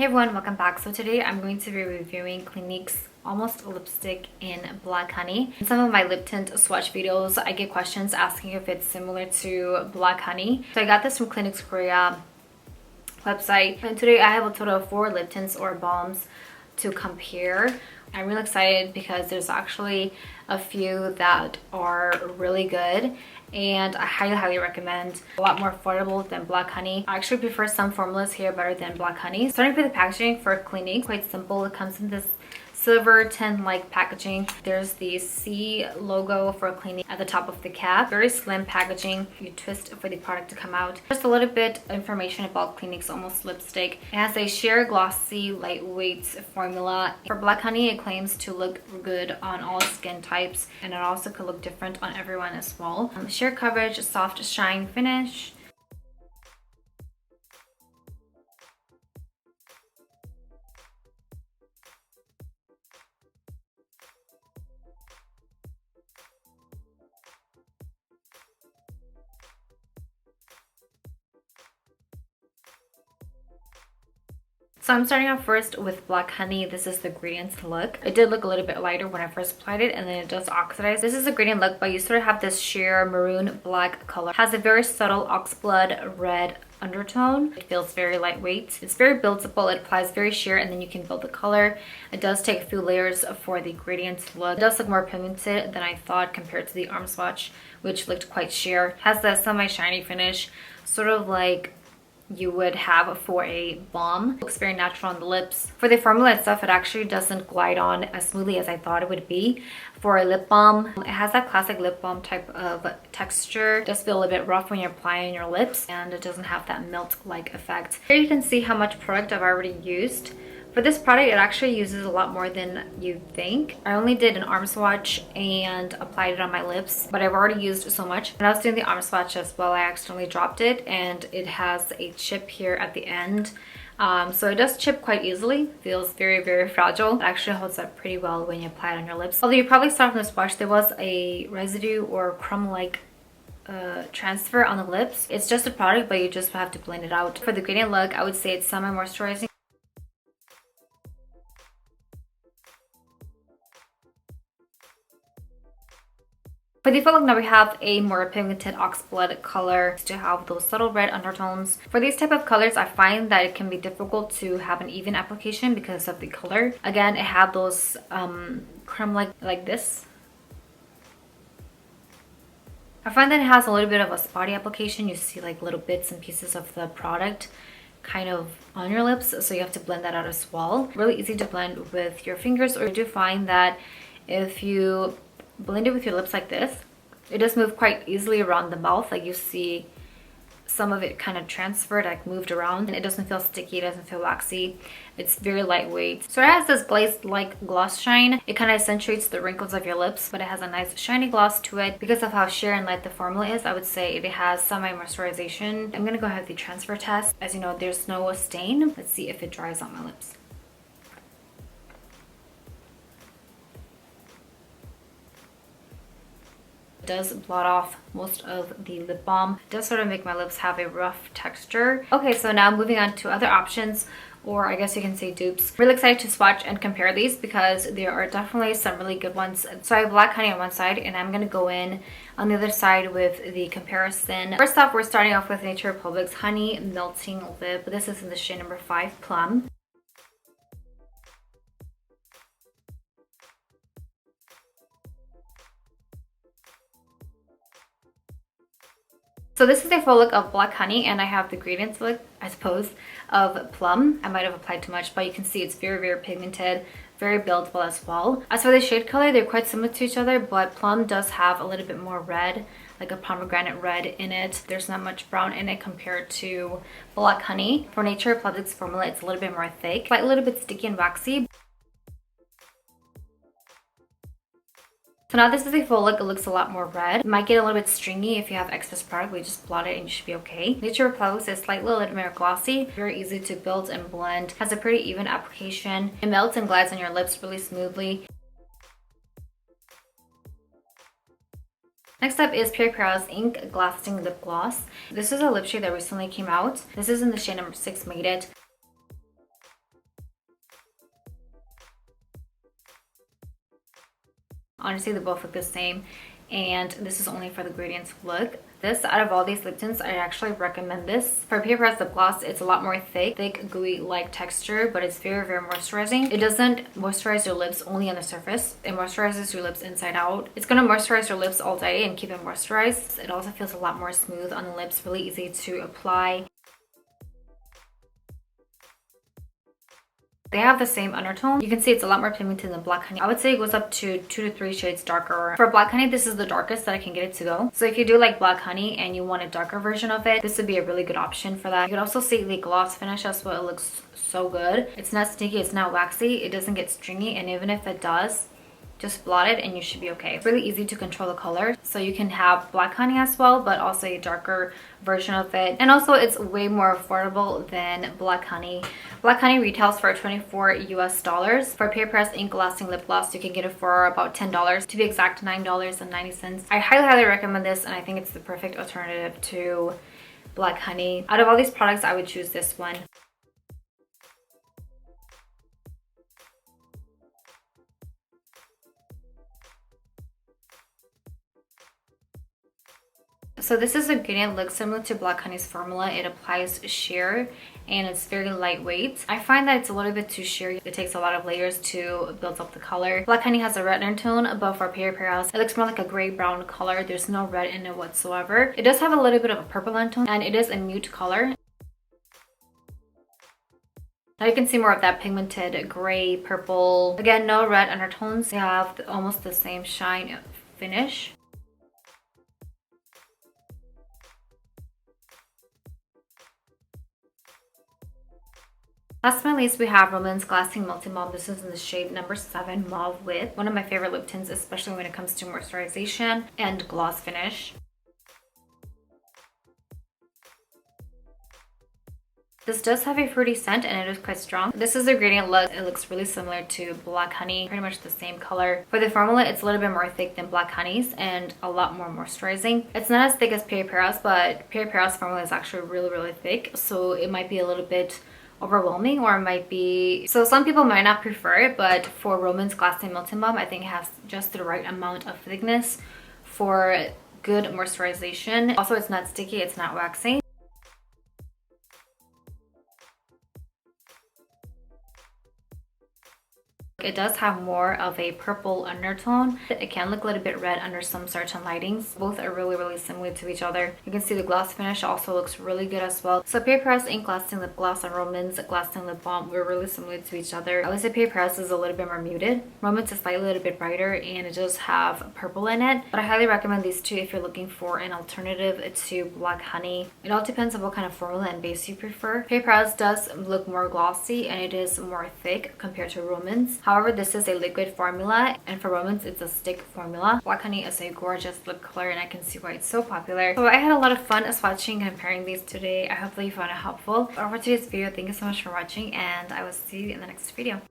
Hey everyone, welcome back. So today I'm going to be reviewing Clinique's Almost Lipstick in Black Honey. In some of my lip tint swatch videos, I get questions asking if it's similar to Black Honey. So I got this from Clinique's Korea website, and today I have a total of 4 lip tints or balms to compare. I'm really excited because there's actually a few that are really good and I highly recommend. A lot more affordable than Black Honey. I actually prefer some formulas here better than Black Honey. Starting with the packaging for Clinique, quite simple. It comes in this silver tin like packaging. There's the C logo for Clinique at the top of the cap. Very slim packaging. You twist for the product to come out. Just a little bit information about Clinique's Almost Lipstick. It has a sheer glossy lightweight formula. For Black Honey, it claims to look good on all skin types, and it also could look different on everyone as well. Sheer coverage, soft shine finish. So I'm starting off first with Black Honey. This is the gradient look. It did look a little bit lighter when I first applied it, and then it does oxidize. This is a gradient look, but you sort of have this sheer maroon black color. It has a very subtle oxblood red undertone. It feels very lightweight. It's very buildable. It applies very sheer, and then you can build the color. It does take a few layers for the gradient look. It does look more pigmented than I thought compared to the arm swatch, which looked quite sheer. It has the semi-shiny finish, sort of like you would have for a balm. Looks very natural on the lips. For the formula itself, it actually doesn't glide on as smoothly as I thought it would be for a lip balm. It has that classic lip balm type of texture. It does feel a little bit rough when you're applying your lips, and it doesn't have that melt-like effect. Here you can see how much product I've already used. For this product, it actually uses a lot more than you think. I only did an arm swatch and applied it on my lips, but I've already used so much. When I was doing the arm swatch as well, I accidentally dropped it, and it has a chip here at the end. So it does chip quite easily. Feels very fragile. It actually holds up pretty well when you apply it on your lips. Although you probably saw from the swatch, there was a residue or crumb-like transfer on the lips. It's just a product, but you just have to blend it out. For the gradient look, I would say it's semi-moisturizing. For the full look, now we have a more pigmented oxblood color to have those subtle red undertones. For these type of colors, I find that it can be difficult to have an even application because of the color. Again, it had those creme like this. I find that it has a little bit of a spotty application. You see like little bits and pieces of the product kind of on your lips, so you have to blend that out as well. Really easy to blend with your fingers, or you do find that if you blend it with your lips like this, it does move quite easily around the mouth. Like you see some of it kind of transferred, like moved around, and it doesn't feel sticky, it doesn't feel waxy. It's very lightweight. So it has this glazed like gloss shine. It kind of accentuates the wrinkles of your lips, but it has a nice shiny gloss to it. Because of how sheer and light the formula is, I would say it has semi-moisturization. I'm gonna go ahead with the transfer test. As you know, there's no stain. Let's see if it dries on my lips. Does blot off most of the lip balm. It does sort of make my lips have a rough texture. Okay, so now moving on to other options, or I guess you can say dupes. Really excited to swatch and compare these because there are definitely some really good ones. So I have Black Honey on one side, and I'm gonna go in on the other side with the comparison. First off, we're starting off with Nature Republic's Honey Melting Lip. This is in the shade number 5 Plum. So this is a full look of Black Honey, and I have the gradients look, I suppose, of Plum. I might have applied too much, but you can see it's very pigmented, very buildable as well. As for the shade color, they're quite similar to each other, but Plum does have a little bit more red, like a pomegranate red in it. There's not much brown in it compared to Black Honey. For Nature Republic's formula, it's a little bit more thick, but a little bit sticky and waxy. So now this is a full look. It looks a lot more red. It might get a little bit stringy if you have excess product, but you just blot it and you should be okay. Nature Republic is slightly a little more glossy, very easy to build and blend, has a pretty even application. It melts and glides on your lips really smoothly. Next up is Peripera's Ink Glasting Lip Gloss. This is a lip shade that recently came out. This is in the shade number 6 Made It. Honestly, they both look the same, and this is only for the gradient look. This, out of all these lip tints, I actually recommend this. For Peripera lip gloss, it's a lot more thick, gooey-like texture, but it's very, very moisturizing. It doesn't moisturize your lips only on the surface. It moisturizes your lips inside out. It's gonna moisturize your lips all day and keep them moisturized. It also feels a lot more smooth on the lips, really easy to apply. They have the same undertone. You can see it's a lot more pigmented than Black Honey. I would say it goes up to 2 to 3 shades darker. For Black Honey, this is the darkest that I can get it to go. So if you do like Black Honey and you want a darker version of it, this would be a really good option for that. You can also see the gloss finish as well. It looks so good. It's not sticky, it's not waxy, it doesn't get stringy, and even if it does, just blot it and you should be okay. It's really easy to control the color. So you can have Black Honey as well, but also a darker version of it. And also it's way more affordable than Black Honey. Black Honey retails for $24 US. For Peripera Ink Lasting Lip Gloss, you can get it for about $10. To be exact, $9.90. I highly recommend this, and I think it's the perfect alternative to Black Honey. Out of all these products, I would choose this one. So this is a gradient look similar to Black Honey's formula. It applies sheer and it's very lightweight. I find that it's a little bit too sheer. It takes a lot of layers to build up the color. Black Honey has a red undertone, but for Peripera, it looks more like a gray brown color. There's no red in it whatsoever. It does have a little bit of a purple undertone, and it is a mute color. Now you can see more of that pigmented gray, purple. Again, no red undertones. They have almost the same shine finish. Last but not least, we have Rom&nd's Glasting Multi Balm. This is in the shade number 7 Mauve With. One of my favorite lip tints, especially when it comes to moisturization and gloss finish. This does have a fruity scent and it is quite strong. This is a gradient look. It looks really similar to Black Honey, pretty much the same color. For the formula, it's a little bit more thick than Black Honey's and a lot more moisturizing. It's not as thick as Peripera's, but Peripera's formula is actually really thick, so it might be a little bit overwhelming, or it might be, so some people might not prefer it, but for Rom&nd's Glasting Multi Balm, I think it has just the right amount of thickness for good moisturization. Also, it's not sticky, it's not waxy. It does have more of a purple undertone. It can look a little bit red under some certain lightings. Both are really similar to each other. You can see the gloss finish also looks really good as well. So Peripera's Ink Lasting Lip Gloss and Rom&nd's Glasting Lip Balm were really similar to each other. I would say Peripera's is a little bit more muted. Rom&nd's is slightly a little bit brighter, and it does have purple in it. But I highly recommend these two if you're looking for an alternative to Black Honey. It all depends on what kind of formula and base you prefer. Peripera's does look more glossy and it is more thick compared to Rom&nd's. However, this is a liquid formula, and for Rom&nd's, it's a stick formula. Black Honey is a gorgeous lip color, and I can see why it's so popular. So I had a lot of fun swatching and comparing these today. I hope that you found it helpful. For today's video, thank you so much for watching, and I will see you in the next video.